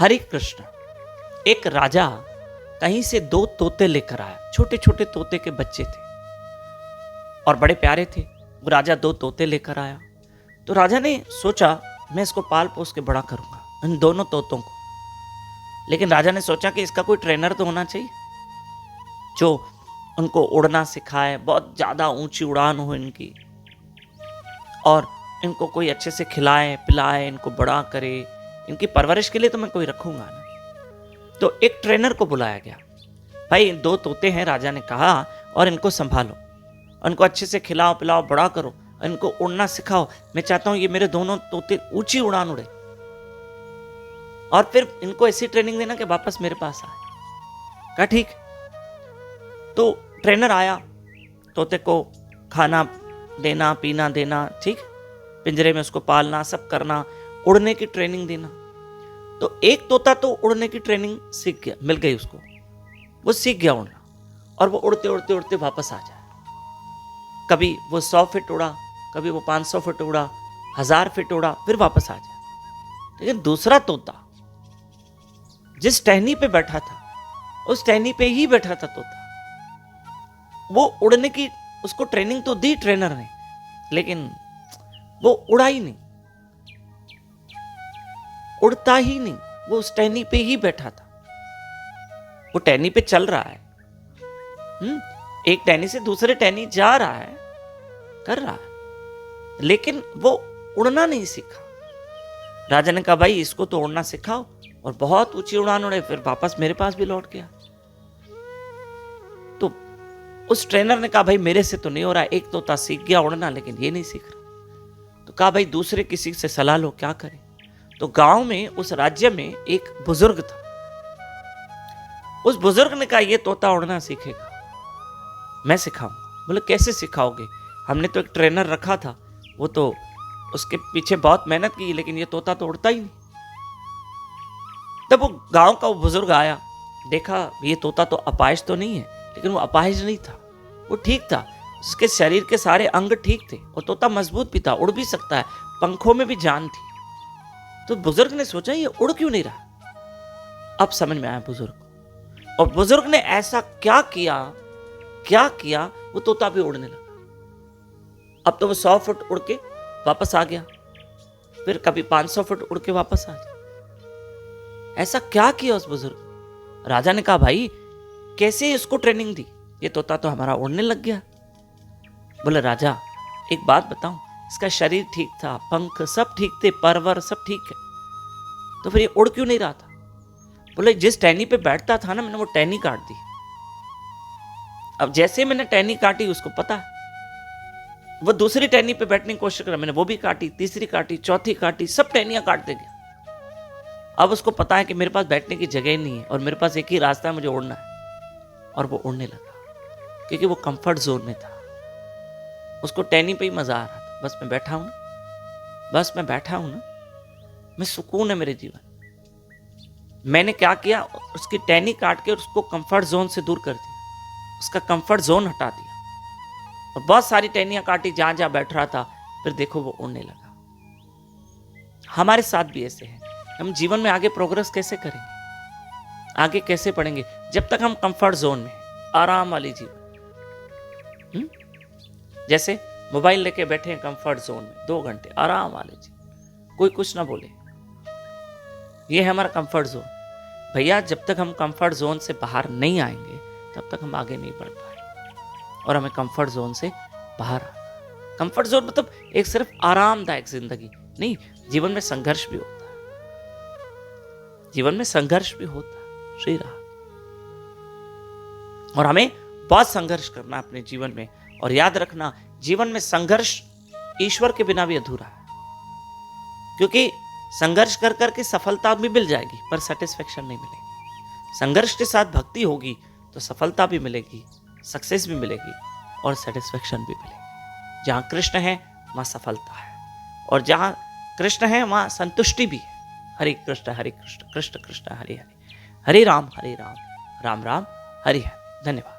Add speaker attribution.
Speaker 1: हरे कृष्ण। एक राजा कहीं से 2 तोते लेकर आया। छोटे छोटे तोते के बच्चे थे और बड़े प्यारे थे। वो राजा 2 तोते लेकर आया। तो राजा ने सोचा मैं इसको पाल पोस के बड़ा करूंगा, इन दोनों तोतों को। लेकिन राजा ने सोचा कि इसका कोई ट्रेनर तो होना चाहिए जो उनको उड़ना सिखाए, बहुत ज्यादा ऊंची उड़ान हो इनकी, और इनको कोई अच्छे से खिलाए पिलाए, इनको बड़ा करे। इनकी परवरिश के लिए तो मैं कोई रखूंगा ना। तो एक ट्रेनर को बुलाया गया। भाई 2 तोते हैं, राजा ने कहा, और इनको संभालो, इनको अच्छे से खिलाओ पिलाओ, बड़ा करो, इनको उड़ना सिखाओ। मैं चाहता हूं ये मेरे दोनों तोते ऊंची उड़ान उड़े, और फिर इनको ऐसी ट्रेनिंग देना कि वापस मेरे पास आए। कहा ठीक। तो ट्रेनर आया, तोते को खाना देना पीना देना, ठीक, पिंजरे में उसको पालना, सब करना, उड़ने की ट्रेनिंग देना। तो एक तोता तो उड़ने की ट्रेनिंग सीख गया, मिल गई उसको, वो सीख गया उड़ना, और वो उड़ते उड़ते उड़ते वापस आ जाए। कभी वो 100 फीट उड़ा, कभी वो 500 फीट उड़ा, 1000 फीट उड़ा, फिर वापस आ जाए। लेकिन दूसरा तोता जिस टहनी पे बैठा था, उस टहनी पे ही बैठा था तोता। वो उड़ने की उसको ट्रेनिंग तो दी ट्रेनर ने, लेकिन वो उड़ा ही नहीं, उड़ता ही नहीं। वो उस टहनी पे ही बैठा था। वो टहनी पे चल रहा है, एक टहनी से दूसरे टहनी जा रहा है, कर रहा है, लेकिन वो उड़ना नहीं सीखा। राजा ने कहा भाई इसको तो उड़ना सिखाओ, और बहुत ऊंची उड़ान उड़े, फिर वापस मेरे पास भी लौट गया। तो उस ट्रेनर ने कहा भाई मेरे से तो नहीं हो रहा, एक तोता सीख गया उड़ना, लेकिन ये नहीं सीख रहा। तो कहा भाई दूसरे किसी से सलाह लो, क्या करें। तो गांव में, उस राज्य में एक बुजुर्ग था। उस बुजुर्ग ने कहा ये तोता उड़ना सीखेगा, मैं सिखाऊंगा। बोले कैसे सिखाओगे, हमने तो एक ट्रेनर रखा था, वो तो उसके पीछे बहुत मेहनत की, लेकिन ये तोता तो उड़ता ही नहीं। तब वो गांव का वो बुजुर्ग आया, देखा ये तोता तो अपाहिज तो नहीं है, लेकिन वो अपाहिज नहीं था, वो ठीक था। उसके शरीर के सारे अंग ठीक थे, और तोता मजबूत भी था, उड़ भी सकता है, पंखों में भी जान थी। तो बुजुर्ग ने सोचा ये उड़ क्यों नहीं रहा। अब समझ में आया बुजुर्ग को, और बुजुर्ग ने ऐसा क्या किया, वो तोता भी उड़ने लगा। अब तो वो 100 फुट उड़ के वापस आ गया, फिर कभी 500 फुट उड़ के वापस आ गया। ऐसा क्या किया उस बुजुर्ग ने। राजा ने कहा भाई कैसे इसको ट्रेनिंग दी, ये तोता तो हमारा उड़ने लग गया। बोले राजा एक बात बताऊं, इसका शरीर ठीक था, पंख सब ठीक थे, परवर सब ठीक है, तो फिर ये उड़ क्यों नहीं रहा था। बोले जिस टहनी पे बैठता था ना, मैंने वो टहनी काट दी। अब जैसे मैंने टहनी काटी, उसको पता है, वो दूसरी टहनी पे बैठने की कोशिश कर, मैंने वो भी काटी, तीसरी काटी, चौथी काटी, सब टहनियां काटते गया। अब उसको पता है कि मेरे पास बैठने की जगह नहीं है, और मेरे पास एक ही रास्ता है, मुझे उड़ना है। और वो उड़ने लगा, क्योंकि वो कंफर्ट जोन में था, उसको टहनी पे ही मजा आ रहा था। बस मैं बैठा हूं ना, मैं सुकून है मेरे जीवन। मैंने क्या किया, उसकी टहनी काट के उसको कंफर्ट जोन से दूर कर दिया, उसका कंफर्ट जोन हटा दिया, और बहुत सारी टहनियां काटी जहां जहां बैठ रहा था, फिर देखो वो उड़ने लगा। हमारे साथ भी ऐसे है, हम जीवन में आगे प्रोग्रेस कैसे करेंगे, आगे कैसे बढ़ेंगे, जब तक हम कंफर्ट जोन में, आराम वाली जीवन। जैसे मोबाइल लेके बैठे हैं कंफर्ट जोन में 2 घंटे, आराम वाले जीवन, कोई कुछ ना बोले, ये है हमारा कंफर्ट जोन। भैया जब तक हम कंफर्ट जोन से बाहर नहीं आएंगे, तब तक हम आगे नहीं बढ़ पाएंगे, और हमें कंफर्ट जोन से बाहर आना। कंफर्ट जोन मतलब एक सिर्फ आरामदायक जिंदगी नहीं, जीवन में संघर्ष भी होता है, जीवन में संघर्ष भी होता है। श्री राम। और हमें बहुत संघर्ष करना अपने जीवन में, और याद रखना जीवन में संघर्ष ईश्वर के बिना भी अधूरा है, क्योंकि संघर्ष कर करके सफलता भी मिल जाएगी, पर सेटिस्फेक्शन नहीं मिलेगी। संघर्ष के साथ भक्ति होगी तो सफलता भी मिलेगी, सक्सेस भी मिलेगी, और सेटिस्फेक्शन भी मिलेगी। जहां कृष्ण है वहां सफलता है, और जहां कृष्ण है वहां संतुष्टि भी है। हरे कृष्ण कृष्ण कृष्ण हरे हरे, हरे राम राम राम हरे हरे। धन्यवाद।